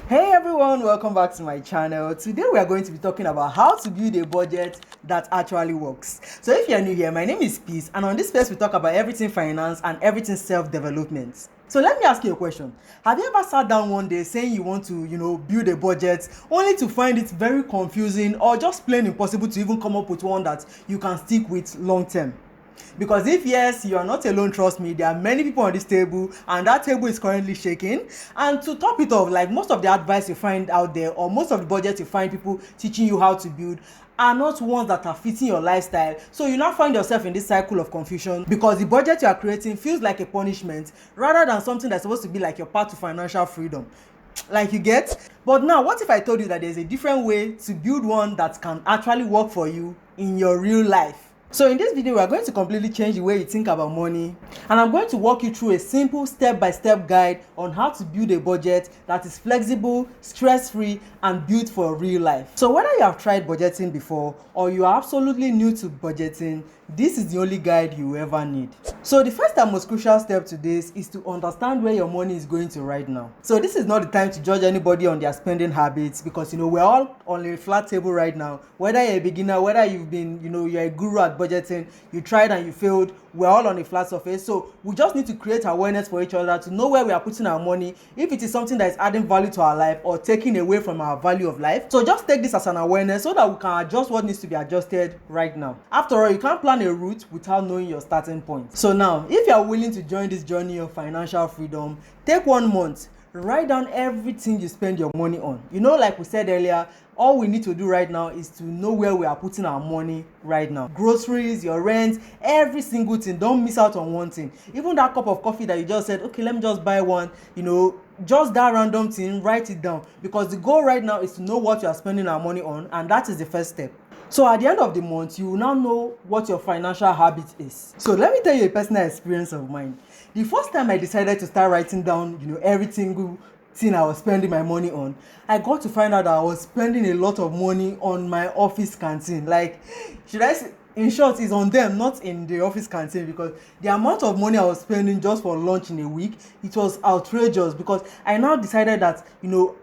Hey everyone, welcome back to my channel. Today we are going to be talking about how to build a budget that actually works. So if you're new here, my name is Peace, and on this space we talk about everything finance and everything self-development. So let me ask you a question. Have you ever sat down one day saying you want to, build a budget only to find it very confusing or just plain impossible to even come up with one that you can stick with long term? Because if yes, you are not alone, trust me, there are many people on this table and that table is currently shaking. And to top it off, like most of the advice you find out there or most of the budgets you find people teaching you how to build are not ones that are fitting your lifestyle. So you now find yourself in this cycle of confusion because the budget you are creating feels like a punishment rather than something that's supposed to be like your path to financial freedom. Like, you get? But now what if I told you that there's a different way to build one that can actually work for you in your real life? So in this video, we are going to completely change the way you think about money, and I'm going to walk you through a simple step-by-step guide on how to build a budget that is flexible, stress-free, and built for real life. So whether you have tried budgeting before or you are absolutely new to budgeting, this is the only guide you will ever need. So the first and most crucial step to this is to understand where your money is going to right now. So this is not the time to judge anybody on their spending habits because we're all on a flat table right now. Whether you're a beginner, whether you've been, you're a guru at budgeting, you tried and you failed, we're all on a flat surface. So we just need to create awareness for each other to know where we are putting our money, if it is something that is adding value to our life or taking away from our value of life. So just take this as an awareness so that we can adjust what needs to be adjusted right now. After all, you can't plan a route without knowing your starting point. So now, if you are willing to join this journey of financial freedom, take 1 month, write down everything you spend your money on. Like we said earlier, all we need to do right now is to know where we are putting our money right now. Groceries, your rent, every single thing. Don't miss out on one thing. Even that cup of coffee that you just said, okay, let me just buy one, just that random thing, write it down. Because the goal right now is to know what you are spending our money on, and that is the first step. So at the end of the month, you will now know what your financial habit is. So let me tell you a personal experience of mine. The first time I decided to start writing down, every single thing I was spending my money on, I got to find out that I was spending a lot of money on my office canteen. Like, should I say, in short, it's on them, not in the office canteen, because the amount of money I was spending just for lunch in a week, it was outrageous. Because I now decided that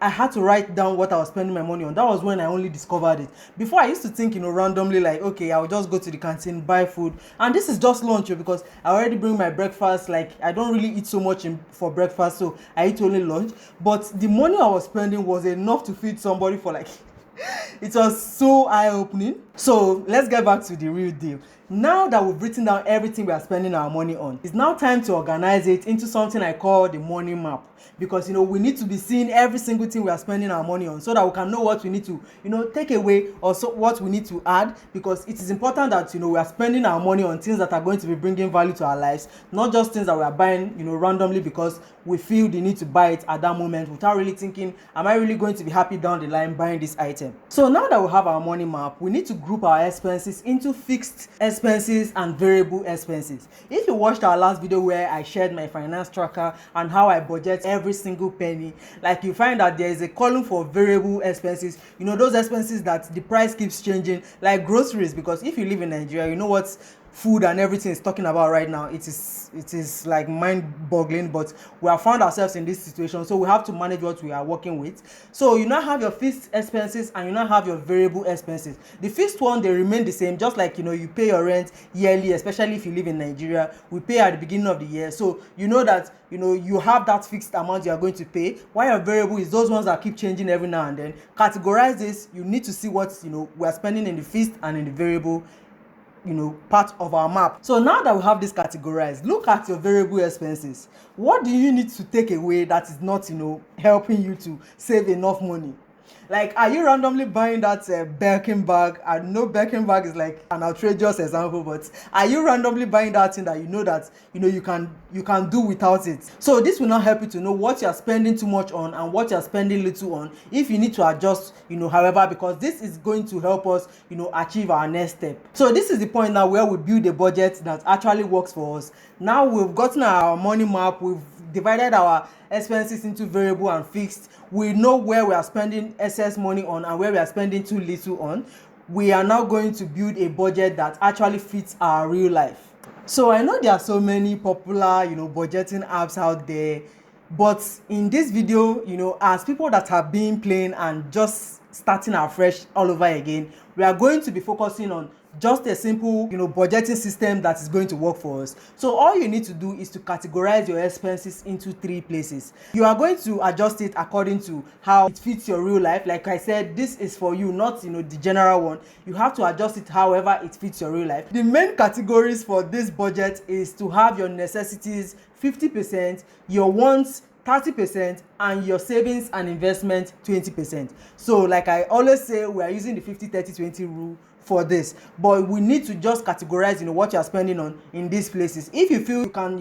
I had to write down what I was spending my money on. That was when I only discovered it. Before, I used to think randomly, like, okay, I'll just go to the canteen, buy food, and this is just lunch because I already bring my breakfast. Like, I don't really eat so much for breakfast, so I eat only lunch. But the money I was spending was enough to feed somebody for like it was so eye-opening. So let's get back to the real deal. Now that we've written down everything we are spending our money on, it's now time to organize it into something I call the money map. Because we need to be seeing every single thing we are spending our money on so that we can know what we need to take away or what we need to add. Because it is important that we are spending our money on things that are going to be bringing value to our lives, not just things that we are buying randomly because we feel the need to buy it at that moment without really thinking, am I really going to be happy down the line buying this item? So now that we have our money map, we need to group our expenses into fixed expenses and variable expenses. If you watched our last video where I shared my finance tracker and how I budget every single penny, like, you find that there is a column for variable expenses, those expenses that the price keeps changing, like groceries. Because if you live in Nigeria, you know what food and everything is talking about right now. It is like mind-boggling, but we have found ourselves in this situation, so we have to manage what we are working with. So you now have your fixed expenses and you now have your variable expenses. The fixed one, they remain the same, just like you pay your rent yearly, especially if you live in Nigeria. We pay at the beginning of the year, so that you have that fixed amount you are going to pay, while your variable is those ones that keep changing every now and then. Categorize this. You need to see what we are spending in the fixed and in the variable part of our map. So now that we have this categorized, look at your variable expenses. What do you need to take away that is not helping you to save enough money? Like, are you randomly buying that Birkin bag? I know Birkin bag is like an outrageous example, but are you randomly buying that thing that that you can do without it? So this will not help you to know what you are spending too much on and what you are spending little on, if you need to adjust however, because this is going to help us achieve our next step. So this is the point now where we build a budget that actually works for us. Now we've gotten our money map, we've divided our expenses into variable and fixed. We know where we are spending excess money on and where we are spending too little on. We are now going to build a budget that actually fits our real life. So I know there are so many popular budgeting apps out there, But in this video, as people that have been playing and just starting afresh all over again, we are going to be focusing on just a simple budgeting system that is going to work for us. So all you need to do is to categorize your expenses into 3 places. You are going to adjust it according to how it fits your real life. Like I said, this is for you, not the general one. You have to adjust it however it fits your real life. The main categories for this budget is to have your necessities 50%, your wants 30%, and your savings and investment 20%. So like I always say, we are using the 50-30-20 rule for this, but we need to just categorize what you are spending on in these places. If you feel you can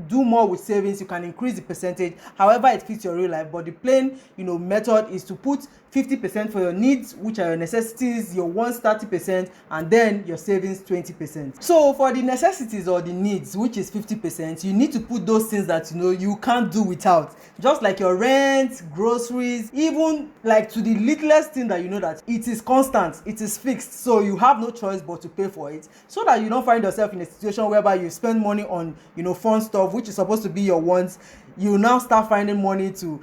do more with savings, you can increase the percentage however it fits your real life, but the plain method is to put 50% for your needs, which are your necessities, your wants 30%, and then your savings 20%. So for the necessities or the needs, which is 50%, you need to put those things that you can't do without, just like your rent, groceries, even like to the littlest thing that that it is constant, it is fixed, so you have no choice but to pay for it, so that you don't find yourself in a situation whereby you spend money on fun stuff which is supposed to be your wants. You now start finding money to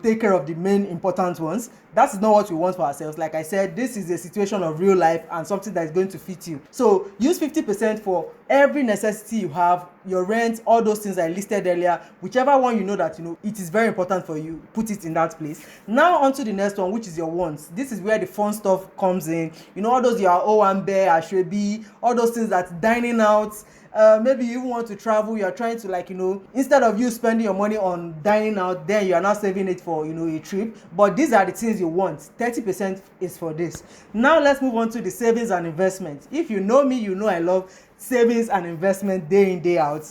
take care of the main important ones. That is not what we want for ourselves. Like I said, this is a situation of real life and something that is going to fit you. So use 50% for every necessity you have, your rent, all those things I listed earlier. Whichever one that it is very important for you, put it in that place. Now on to the next one, which is your wants. This is where the fun stuff comes in. All those your owambe, ashwebi, all those things, that dining out. Maybe you want to travel, you are trying to instead of you spending your money on dining out, then you are not saving it for a trip. But these are the things you want. 30% is for this. Now let's move on to the savings and investment. If you know me, I love savings and investment day in day out.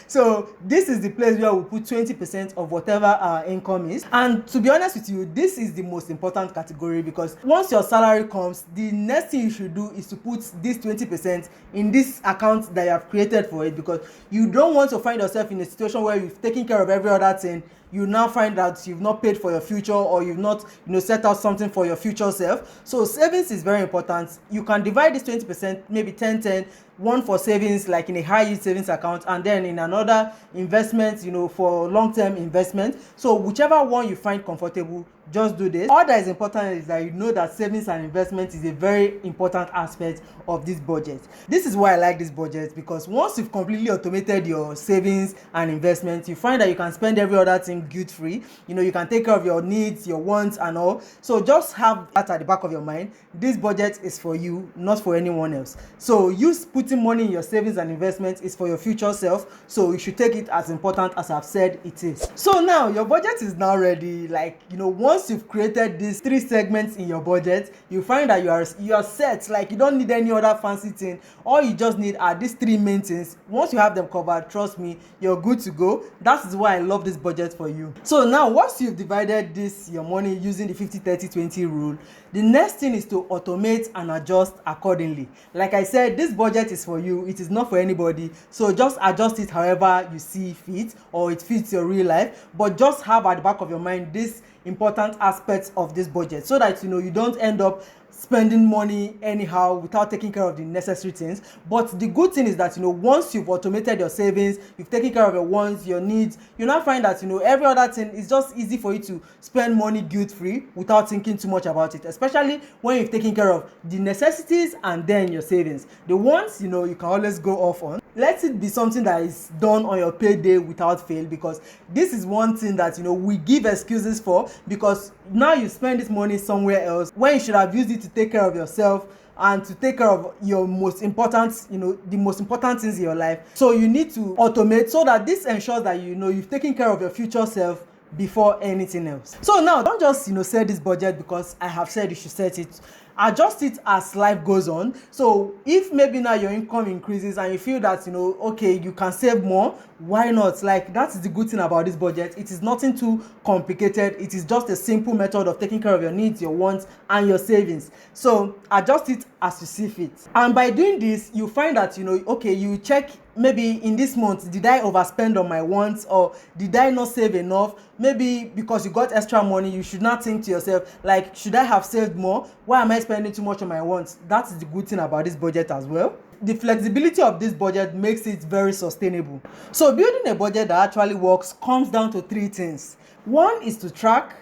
So this is the place where we put 20% of whatever our income is. And to be honest with you, this is the most important category, because once your salary comes, the next thing you should do is to put this 20% in this account that you have created for it, because you don't want to find yourself in a situation where you've taken care of every other thing. You now find that you've not paid for your future, or you've not set out something for your future self. So savings is very important. You can divide this 20%, maybe 10-10, one for savings, like in a high yield savings account, and then in another investment for long-term investment. So whichever one you find comfortable, just do this. All that is important is that that savings and investment is a very important aspect of this budget. This is why I like this budget, because once you've completely automated your savings and investment, you find that you can spend every other thing guilt free. You can take care of your needs, your wants and all. So just have that at the back of your mind. This budget is for you, not for anyone else. So putting money in your savings and investment is for your future self, so you should take it as important as I've said it is. So now your budget is now ready. Once you've created these 3 segments in your budget, you find that you are set. Like, you don't need any other fancy thing. All you just need are these 3 main things. Once you have them covered, trust me, you're good to go. That is why I love this budget for you. So now once you've divided your money using the 50-30-20 rule, the next thing is to automate and adjust accordingly. Like I said, this budget is for you, it is not for anybody. So just adjust it however you see fit, or it fits your real life. But just have at the back of your mind this important aspects of this budget, so that you don't end up spending money anyhow without taking care of the necessary things. But the good thing is that once you've automated your savings, you've taken care of your wants, your needs, you now find that every other thing is just easy for you to spend money guilt free without thinking too much about it, especially when you've taken care of the necessities and then your savings. The wants you can always go off on. Let it be something that is done on your payday without fail, because this is one thing that we give excuses for, because now you spend this money somewhere else when you should have used it to take care of yourself and to take care of your most important, the most important things in your life. So you need to automate, so that this ensures that you've taken care of your future self before anything else. So now don't just set this budget because I have said you should set it. Adjust it as life goes on. So if maybe now your income increases and you feel that okay, you can save more, why not? Like, that's the good thing about this budget. It is nothing too complicated. It is just a simple method of taking care of your needs, your wants and your savings. So adjust it as you see fit. And by doing this, you find that okay, you check, maybe in this month, did I overspend on my wants, or did I not save enough? Maybe because you got extra money, you should not think to yourself, like, should I have saved more? Why am I spending too much on my wants? That's the good thing about this budget as well. the flexibility of this budget makes it very sustainable. So building a budget that actually works comes down to three things. One is to track,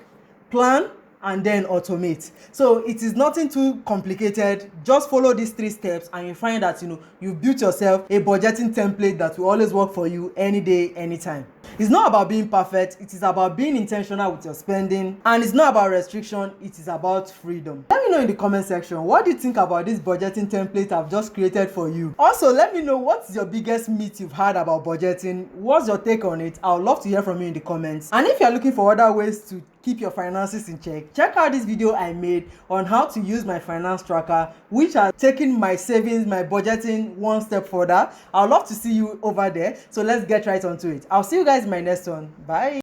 plan, and then automate. So it is nothing too complicated. Just follow these three steps and you find that you've built yourself a budgeting template that will always work for you any day, anytime. It's not about being perfect, it is about being intentional with your spending, and it's not about restriction, it is about freedom. Let me know in the comment section, what do you think about this budgeting template I've just created for you? Also, let me know what's your biggest myth you've heard about budgeting. What's your take on it? I would love to hear from you in the comments. And if you're looking for other ways to keep your finances in check out this video I made on how to use my finance tracker, which has taken my savings, my budgeting one step further. I would love to see you over there. So let's get right onto it. I'll see you guys in my next one. Bye.